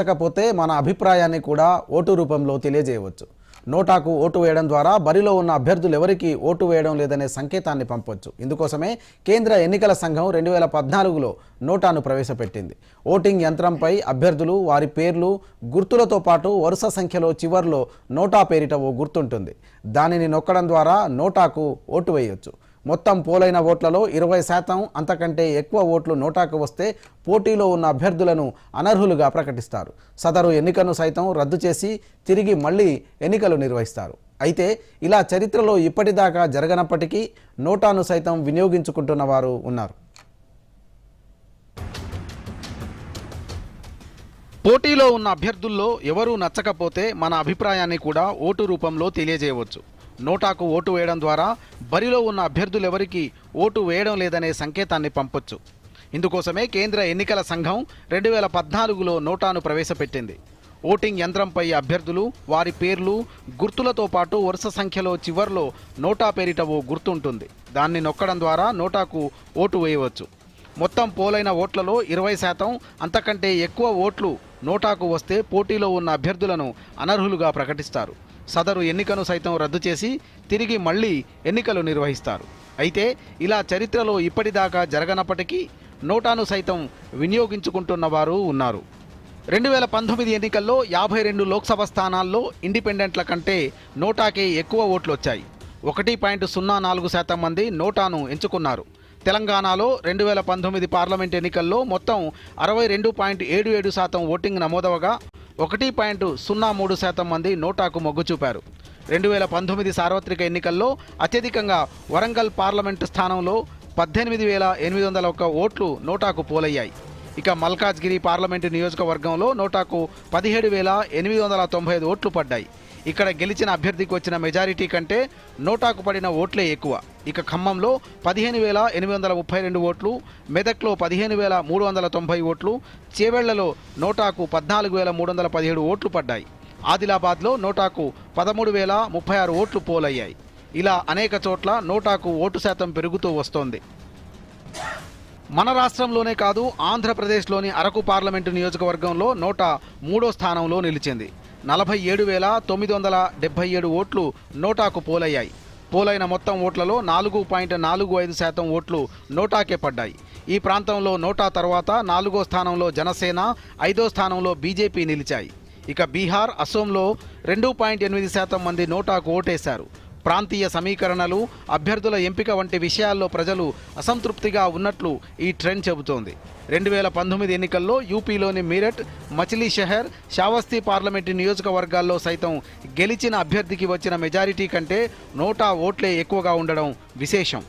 లేకపోతే మన అభిప్రాయాన్ని కూడా ఓటు రూపంలో తెలియజేయవచ్చు. నోటాకు ఓటు వేయడం ద్వారా బరిలో ఉన్న అభ్యర్థులు ఎవరికి ఓటు వేయడం లేదనే సంకేతాన్ని పంపొచ్చు. ఇందుకోసమే కేంద్ర ఎన్నికల సంఘం 2014లో నోటాను ప్రవేశపెట్టింది. ఓటింగ్ యంత్రంపై అభ్యర్థులు, వారి పేర్లు, గుర్తులతో పాటు వరుస సంఖ్యలో చివర్లో నోటా పేరిట ఓ గుర్తుంటుంది. దానిని నొక్కడం ద్వారా నోటాకు ఓటు వేయొచ్చు. మొత్తం పోలైన ఓట్లలో 20% అంతకంటే ఎక్కువ ఓట్లు నోటాకు వస్తే పోటీలో ఉన్న అభ్యర్థులను అనర్హులుగా ప్రకటిస్తారు. సదరు ఎన్నికను సైతం రద్దు చేసి తిరిగి మళ్ళీ ఎన్నికలు నిర్వహిస్తారు. అయితే ఇలా చరిత్రలో ఇప్పటిదాకా జరగనప్పటికీ నోటాను సైతం వినియోగించుకుంటున్న వారు ఉన్నారు. పోటీలో ఉన్న అభ్యర్థుల్లో ఎవరూ నచ్చకపోతే మన అభిప్రాయాన్ని కూడా ఓటు రూపంలో తెలియజేయవచ్చు. నోటాకు ఓటు వేయడం ద్వారా బరిలో ఉన్న అభ్యర్థులు ఎవరికి ఓటు వేయడం లేదనే సంకేతాన్ని పంపొచ్చు. ఇందుకోసమే కేంద్ర ఎన్నికల సంఘం 2014లో నోటాను ప్రవేశపెట్టింది. ఓటింగ్ యంత్రంపై అభ్యర్థులు, వారి పేర్లు, గుర్తులతో పాటు వరుస సంఖ్యలో చివర్లో నోటా పేరిట ఓ గుర్తుంటుంది. దాన్ని నొక్కడం ద్వారా నోటాకు ఓటు వేయవచ్చు. మొత్తం పోలైన ఓట్లలో 20% అంతకంటే ఎక్కువ ఓట్లు నోటాకు వస్తే పోటీలో ఉన్న అభ్యర్థులను అనర్హులుగా ప్రకటిస్తారు. సదరు ఎన్నికను సైతం రద్దు చేసి తిరిగి మళ్ళీ ఎన్నికలు నిర్వహిస్తారు. అయితే ఇలా చరిత్రలో ఇప్పటిదాకా జరగనప్పటికీ నోటాను సైతం వినియోగించుకుంటున్న వారు ఉన్నారు. 2019 ఎన్నికల్లో 52 లోక్సభ స్థానాల్లో ఇండిపెండెంట్ల కంటే నోటాకే ఎక్కువ ఓట్లు వచ్చాయి. 1.04% మంది నోటాను ఎంచుకున్నారు. తెలంగాణలో 2019 పార్లమెంట్ ఎన్నికల్లో మొత్తం 62.77% ఓటింగ్ నమోదవగా 1.03% మంది నోటాకు మొగ్గు చూపారు. 2019 సార్వత్రిక ఎన్నికల్లో అత్యధికంగా వరంగల్ పార్లమెంటు స్థానంలో 18,801 ఓట్లు నోటాకు పోలయ్యాయి. ఇక మల్కాజ్గిరి పార్లమెంటు నియోజకవర్గంలో నోటాకు 17,895 ఓట్లు పడ్డాయి. ఇక్కడ గెలిచిన అభ్యర్థికి వచ్చిన మెజారిటీ కంటే నోటాకు పడిన ఓట్లే ఎక్కువ. ఇక ఖమ్మంలో 15,832 ఓట్లు, మెదక్లో 15,390 ఓట్లు, చేవెళ్లలో నోటాకు 14,317 ఓట్లు పడ్డాయి. ఆదిలాబాద్లో నోటాకు 13,036 ఓట్లు పోలయ్యాయి. ఇలా అనేక చోట్ల నోటాకు ఓటు శాతం పెరుగుతూ వస్తోంది. మన రాష్ట్రంలోనే కాదు, ఆంధ్రప్రదేశ్లోని అరకు పార్లమెంటు నియోజకవర్గంలో నోటా 3వ స్థానంలో నిలిచింది. 47,977 ఓట్లు నోటాకు పోలయ్యాయి. పోలైన మొత్తం ఓట్లలో 4.45% ఓట్లు నోటాకే పడ్డాయి. ఈ ప్రాంతంలో నోటా తర్వాత 4వ స్థానంలో జనసేన, 5వ స్థానంలో బీజేపీ నిలిచాయి. ఇక బీహార్, అసోంలో 2.8% మంది నోటాకు ఓటేశారు. ప్రాంతీయ సమీకరణలు, అభ్యర్థుల ఎంపిక వంటి విషయాల్లో ప్రజలు అసంతృప్తిగా ఉన్నట్లు ఈ ట్రెండ్ చెబుతోంది. 2019 ఎన్నికల్లో యూపీలోని మీరట్, మచిలీషహర్, శ్రావస్తి పార్లమెంటు నియోజకవర్గాల్లో సైతం గెలిచిన అభ్యర్థికి వచ్చిన మెజారిటీ కంటే నోటా ఓట్లే ఎక్కువగా ఉండడం విశేషం.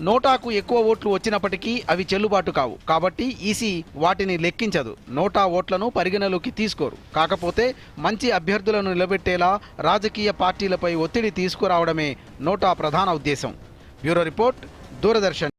నోటాకు ఎక్కువ ఓట్లు వచ్చినప్పటికీ అవి చెల్లుబాటు కావు. కాబట్టి ఈసీ వాటిని లెక్కించదు. నోటా ఓట్లను పరిగణలోకి తీసుకోరు. కాకపోతే మంచి అభ్యర్థులను నిలబెట్టేలా రాజకీయ పార్టీలపై ఒత్తిడి తీసుకురావడమే నోటా ప్రధాన ఉద్దేశం. Bureau report, Doordarshan.